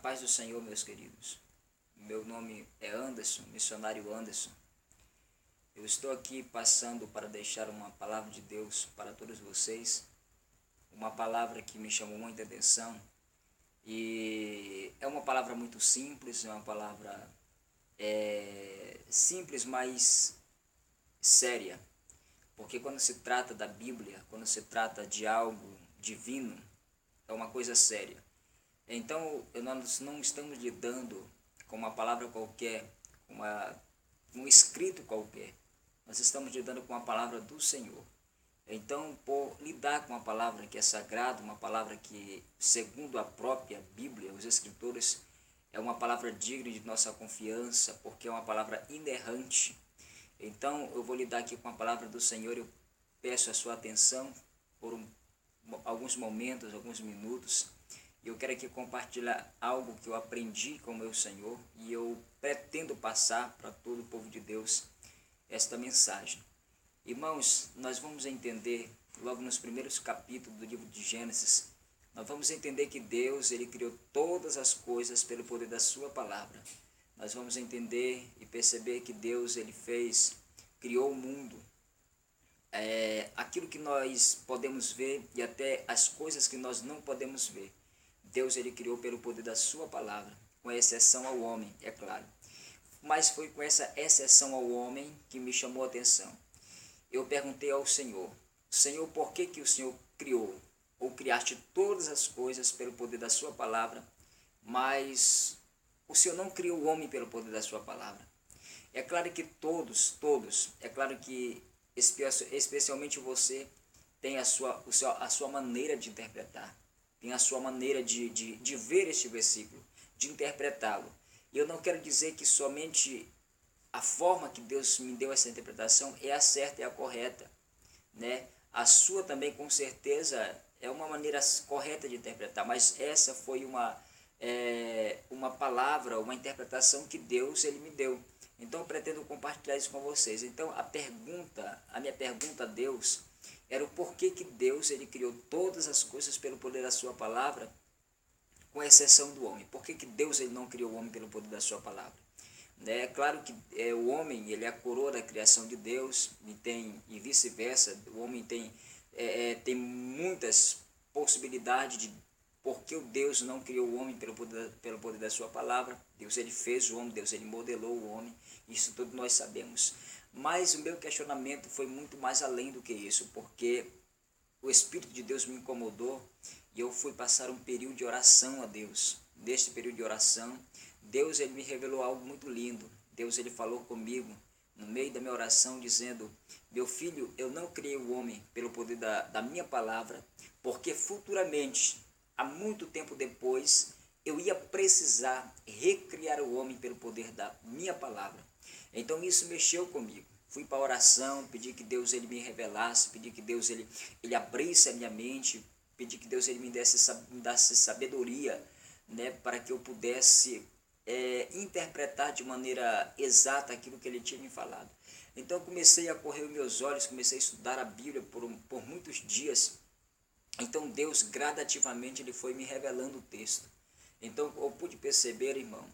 paz do Senhor, meus queridos. Meu nome é Anderson, missionário Anderson. Eu estou aqui passando para deixar uma palavra de Deus para todos vocês, uma palavra que me chamou muita atenção e é uma palavra muito simples, é uma palavra simples, mas séria, porque quando se trata da Bíblia, quando se trata de algo divino, é uma coisa séria. Então, nós não estamos lidando com uma palavra qualquer, com um escrito qualquer. Nós estamos lidando com a palavra do Senhor. Então, por lidar com uma palavra que é sagrada, uma palavra que, segundo a própria Bíblia, os escritores, é uma palavra digna de nossa confiança, porque é uma palavra inerrante. Então, eu vou lidar aqui com a palavra do Senhor. Eu peço a sua atenção por alguns momentos, alguns minutos. Eu quero aqui compartilhar algo que eu aprendi com o meu Senhor e eu pretendo passar para todo o povo de Deus esta mensagem. Irmãos, nós vamos entender logo nos primeiros capítulos do livro de Gênesis, nós vamos entender que Deus, ele criou todas as coisas pelo poder da sua palavra. Nós vamos entender e perceber que Deus, ele criou o mundo, aquilo que nós podemos ver e até as coisas que nós não podemos ver. Deus, ele criou pelo poder da sua palavra, com exceção ao homem, é claro. Mas foi com essa exceção ao homem que me chamou a atenção. Eu perguntei ao Senhor, Senhor, por que o Senhor criou, ou criaste todas as coisas pelo poder da sua palavra, mas o Senhor não criou o homem pelo poder da sua palavra? É claro que todos, é claro que especialmente você tem a sua maneira de interpretar, tem a sua maneira de ver este versículo, de interpretá-lo. E eu não quero dizer que somente a forma que Deus me deu essa interpretação é a certa e a correta, né? A sua também, com certeza, é uma maneira correta de interpretar, mas essa foi uma palavra, uma interpretação que Deus, ele me deu. Então, eu pretendo compartilhar isso com vocês. Então, a minha pergunta a Deus era o porquê que Deus, ele criou todas as coisas pelo poder da sua palavra, com exceção do homem. Por que Deus, ele não criou o homem pelo poder da sua palavra? É claro que o homem, ele é a coroa da criação de Deus, e vice-versa. O homem tem muitas possibilidades de por que Deus não criou o homem pelo poder da sua palavra. Deus, ele fez o homem, Deus, ele modelou o homem, isso tudo nós sabemos. Mas o meu questionamento foi muito mais além do que isso, porque o Espírito de Deus me incomodou e eu fui passar um período de oração a Deus. Neste período de oração, Deus, ele me revelou algo muito lindo. Deus, ele falou comigo no meio da minha oração, dizendo, meu filho, eu não criei o homem pelo poder da minha palavra, porque futuramente, há muito tempo depois, eu ia precisar recriar o homem pelo poder da minha palavra. Então isso mexeu comigo. Fui para a oração, pedi que Deus, ele me revelasse, pedi que Deus, ele abrisse a minha mente, pedi que Deus, ele me desse sabedoria, né, para que eu pudesse interpretar de maneira exata aquilo que ele tinha me falado. Então eu comecei a correr os meus olhos, comecei a estudar a Bíblia por muitos dias. Então Deus gradativamente, ele foi me revelando o texto. Então eu pude perceber, irmão,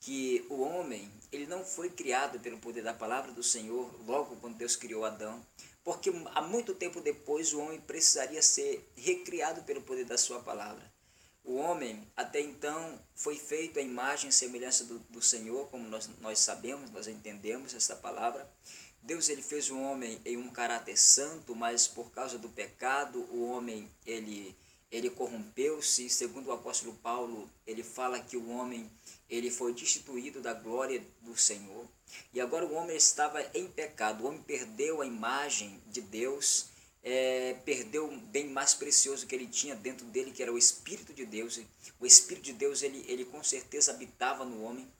que o homem, ele não foi criado pelo poder da palavra do Senhor logo quando Deus criou Adão, porque há muito tempo depois o homem precisaria ser recriado pelo poder da sua palavra. O homem, até então, foi feito à imagem e semelhança do Senhor, como nós sabemos, nós entendemos essa palavra. Deus, ele fez o homem em um caráter santo, mas por causa do pecado, o homem, ele corrompeu-se. Segundo o apóstolo Paulo, ele fala que o homem, ele foi destituído da glória do Senhor. E agora o homem estava em pecado, o homem perdeu a imagem de Deus, perdeu o bem mais precioso que ele tinha dentro dele, que era o Espírito de Deus. O Espírito de Deus, ele com certeza habitava no homem,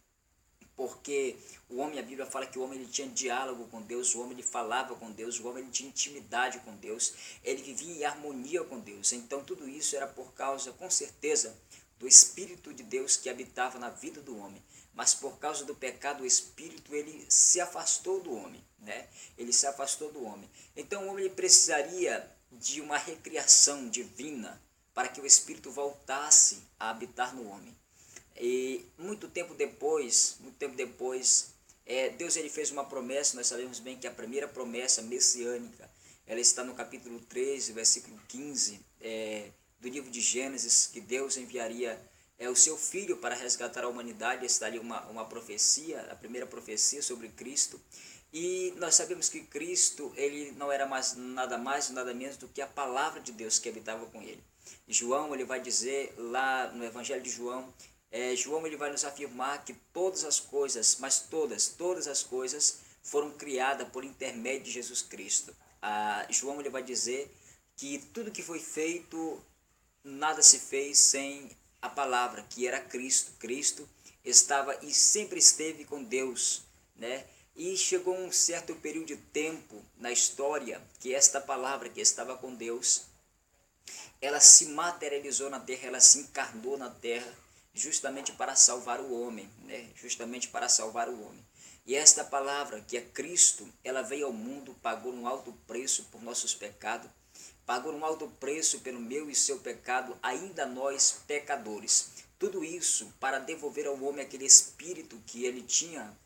porque o homem, a Bíblia fala que o homem, ele tinha diálogo com Deus, o homem, ele falava com Deus, o homem, ele tinha intimidade com Deus, ele vivia em harmonia com Deus. Então tudo isso era por causa, com certeza, do Espírito de Deus que habitava na vida do homem. Mas por causa do pecado, o Espírito, ele se afastou do homem, né? Ele se afastou do homem. Então o homem, ele precisaria de uma recriação divina para que o Espírito voltasse a habitar no homem. E muito tempo depois, Deus ele fez uma promessa. Nós sabemos bem que a primeira promessa messiânica, ela está no capítulo 13, versículo 15, do livro de Gênesis, que Deus enviaria o seu Filho para resgatar a humanidade. Está ali uma profecia, a primeira profecia sobre Cristo. E nós sabemos que Cristo ele não era nada mais, nada menos do que a palavra de Deus que habitava com ele. João ele vai dizer lá no Evangelho de João, João ele vai nos afirmar que todas as coisas, mas todas as coisas foram criadas por intermédio de Jesus Cristo. João ele vai dizer que tudo que foi feito, nada se fez sem a palavra, que era Cristo. Cristo estava e sempre esteve com Deus, né? E chegou um certo período de tempo na história que esta palavra que estava com Deus, ela se materializou na terra, ela se encarnou na terra, justamente para salvar o homem, né? Justamente para salvar o homem. E esta palavra, que é Cristo, ela veio ao mundo, pagou um alto preço por nossos pecados, pagou um alto preço pelo meu e seu pecado, ainda nós pecadores. Tudo isso para devolver ao homem aquele espírito que ele tinha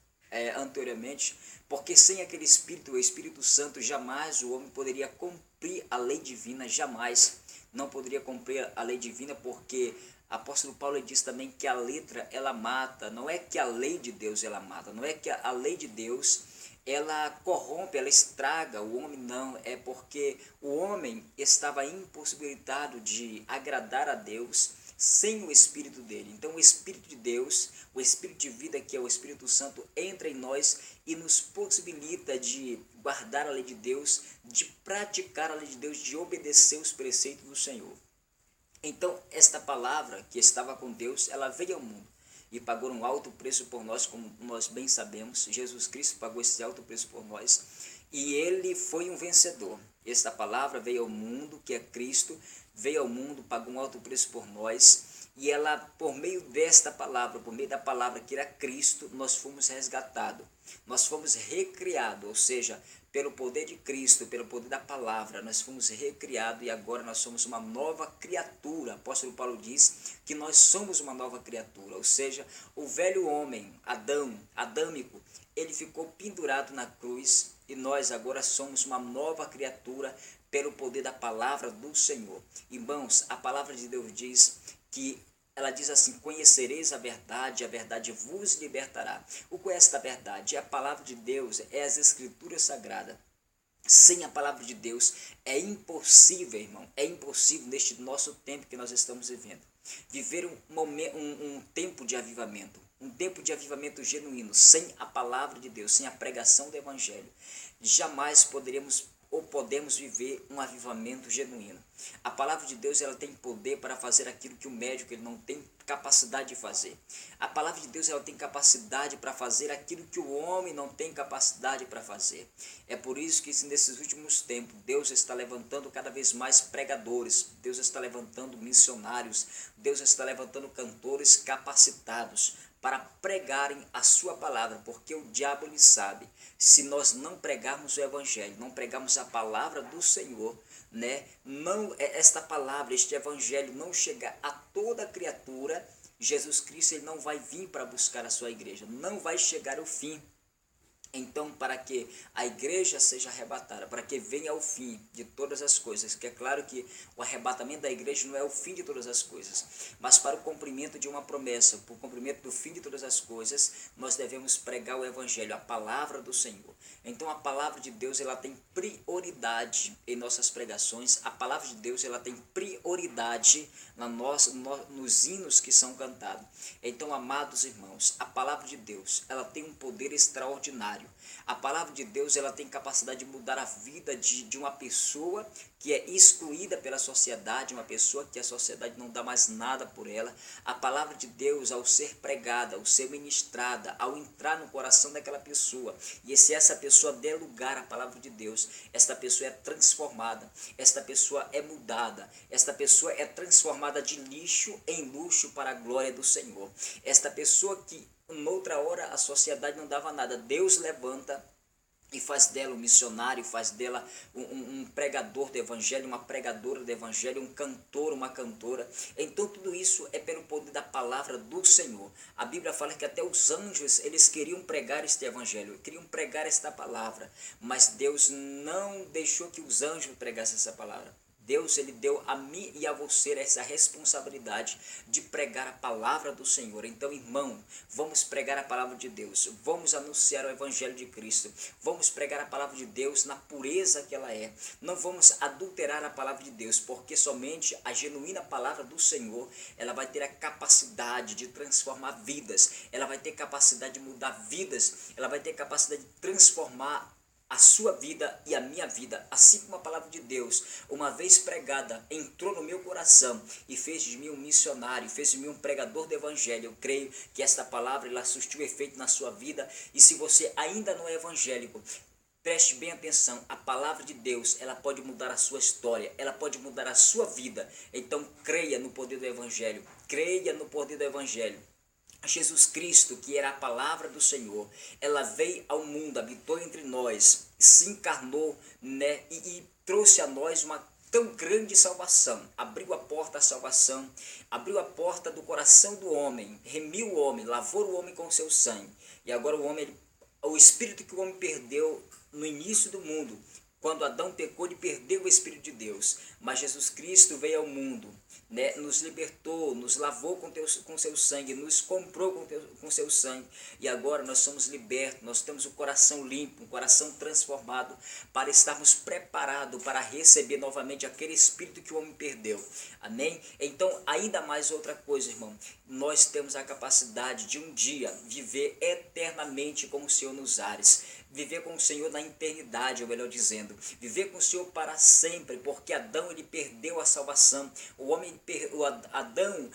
anteriormente, porque sem aquele espírito, o Espírito Santo, jamais o homem poderia cumprir a lei divina, jamais não poderia cumprir a lei divina, porque apóstolo Paulo diz também que a letra ela mata. Não é que a lei de Deus ela mata, não é que a lei de Deus ela corrompe, ela estraga o homem, não, é porque o homem estava impossibilitado de agradar a Deus sem o Espírito dele. Então o Espírito de Deus, o Espírito de vida, que é o Espírito Santo, entra em nós e nos possibilita de guardar a lei de Deus, de praticar a lei de Deus, de obedecer os preceitos do Senhor. Então esta palavra que estava com Deus, ela veio ao mundo e pagou um alto preço por nós, como nós bem sabemos. Jesus Cristo pagou esse alto preço por nós e ele foi um vencedor. Esta palavra veio ao mundo, que é Cristo, veio ao mundo, pagou um alto preço por nós, e ela, por meio desta palavra, por meio da palavra que era Cristo, nós fomos resgatados, nós fomos recriados, ou seja, pelo poder de Cristo, pelo poder da palavra, nós fomos recriados e agora nós somos uma nova criatura. O apóstolo Paulo diz que nós somos uma nova criatura, ou seja, o velho homem, adâmico, ele ficou pendurado na cruz e nós agora somos uma nova criatura pelo poder da palavra do Senhor. Irmãos, a palavra de Deus diz que ela diz assim: conhecereis a verdade vos libertará. O que é esta verdade? É a palavra de Deus, é as escrituras sagradas. Sem a palavra de Deus é impossível, irmão, é impossível neste nosso tempo que nós estamos vivendo, viver um tempo de avivamento, um tempo de avivamento genuíno, sem a palavra de Deus, sem a pregação do Evangelho. Jamais podemos viver um avivamento genuíno. A palavra de Deus ela tem poder para fazer aquilo que o médico ele não tem capacidade de fazer. A palavra de Deus ela tem capacidade para fazer aquilo que o homem não tem capacidade para fazer. É por isso que nesses últimos tempos Deus está levantando cada vez mais pregadores, Deus está levantando missionários, Deus está levantando cantores capacitados para pregarem a sua palavra, porque o diabo ele sabe, se nós não pregarmos o evangelho, não pregarmos a palavra do Senhor, né, não esta palavra, este evangelho não chegar a toda criatura, Jesus Cristo ele não vai vir para buscar a sua igreja, não vai chegar ao fim. Então, para que a igreja seja arrebatada, para que venha ao fim de todas as coisas, que é claro que o arrebatamento da igreja não é o fim de todas as coisas, mas para o cumprimento de uma promessa, para o cumprimento do fim de todas as coisas, nós devemos pregar o evangelho, a palavra do Senhor. Então, a palavra de Deus ela tem prioridade em nossas pregações, a palavra de Deus ela tem prioridade nos hinos que são cantados. Então, amados irmãos, a palavra de Deus ela tem um poder extraordinário. A palavra de Deus ela tem capacidade de mudar a vida de uma pessoa que é excluída pela sociedade, uma pessoa que a sociedade não dá mais nada por ela. A palavra de Deus, ao ser pregada, ao ser ministrada, ao entrar no coração daquela pessoa, e se essa pessoa der lugar à palavra de Deus, esta pessoa é transformada, esta pessoa é mudada, esta pessoa é transformada de lixo em luxo para a glória do Senhor. Esta pessoa que noutra hora a sociedade não dava nada, Deus levanta e faz dela um missionário, faz dela um pregador do evangelho, uma pregadora do evangelho, um cantor, uma cantora. Então tudo isso é pelo poder da palavra do Senhor. A Bíblia fala que até os anjos, eles queriam pregar este evangelho, queriam pregar esta palavra, mas Deus não deixou que os anjos pregassem essa palavra. Deus, ele deu a mim e a você essa responsabilidade de pregar a palavra do Senhor. Então, irmão, vamos pregar a palavra de Deus, vamos anunciar o evangelho de Cristo, vamos pregar a palavra de Deus na pureza que ela é. Não vamos adulterar a palavra de Deus, porque somente a genuína palavra do Senhor, ela vai ter a capacidade de transformar vidas, ela vai ter capacidade de mudar vidas, ela vai ter capacidade de transformar a sua vida e a minha vida, assim como a palavra de Deus, uma vez pregada, entrou no meu coração e fez de mim um missionário, fez de mim um pregador do evangelho. Eu creio que esta palavra, ela surtiu efeito na sua vida, e se você ainda não é evangélico, preste bem atenção, a palavra de Deus, ela pode mudar a sua história, ela pode mudar a sua vida. Então creia no poder do evangelho, creia no poder do evangelho. Jesus Cristo, que era a palavra do Senhor, ela veio ao mundo, habitou entre nós, se encarnou, né, e trouxe a nós uma tão grande salvação. Abriu a porta à salvação, abriu a porta do coração do homem, remiu o homem, lavou o homem com seu sangue. E agora o homem, o espírito que o homem perdeu no início do mundo, quando Adão pecou, ele perdeu o Espírito de Deus. Mas Jesus Cristo veio ao mundo, né, nos libertou, nos lavou com seu sangue, nos comprou com seu sangue. E agora nós somos libertos, nós temos o coração limpo, um coração transformado, para estarmos preparados para receber novamente aquele Espírito que o homem perdeu. Amém? Então, ainda mais outra coisa, irmão. Nós temos a capacidade de um dia viver eternamente com o Senhor nos ares. Viver com o Senhor na eternidade, ou melhor dizendo, viver com o Senhor para sempre, porque Adão, ele perdeu a salvação. Adão,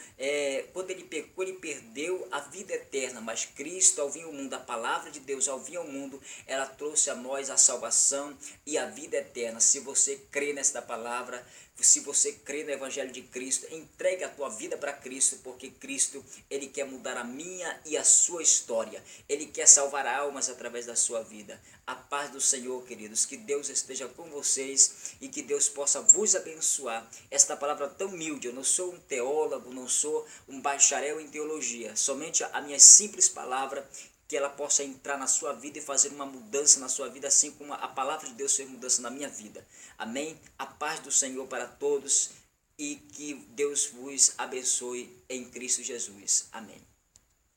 quando ele pecou, ele perdeu a vida eterna, mas Cristo, ao vir ao mundo, a palavra de Deus, ao vir ao mundo, ela trouxe a nós a salvação e a vida eterna. Se você crê nesta palavra, se você crê no evangelho de Cristo, entregue a tua vida para Cristo, porque Cristo, ele quer mudar a minha e a sua história. Ele quer salvar almas através da sua vida. A paz do Senhor, queridos, que Deus esteja com vocês e que Deus possa vos abençoar. Esta palavra tão humilde, eu não sou um teólogo, não sou um bacharel em teologia, somente a minha simples palavra, que ela possa entrar na sua vida e fazer uma mudança na sua vida, assim como a palavra de Deus fez mudança na minha vida. Amém? A paz do Senhor para todos e que Deus vos abençoe em Cristo Jesus. Amém.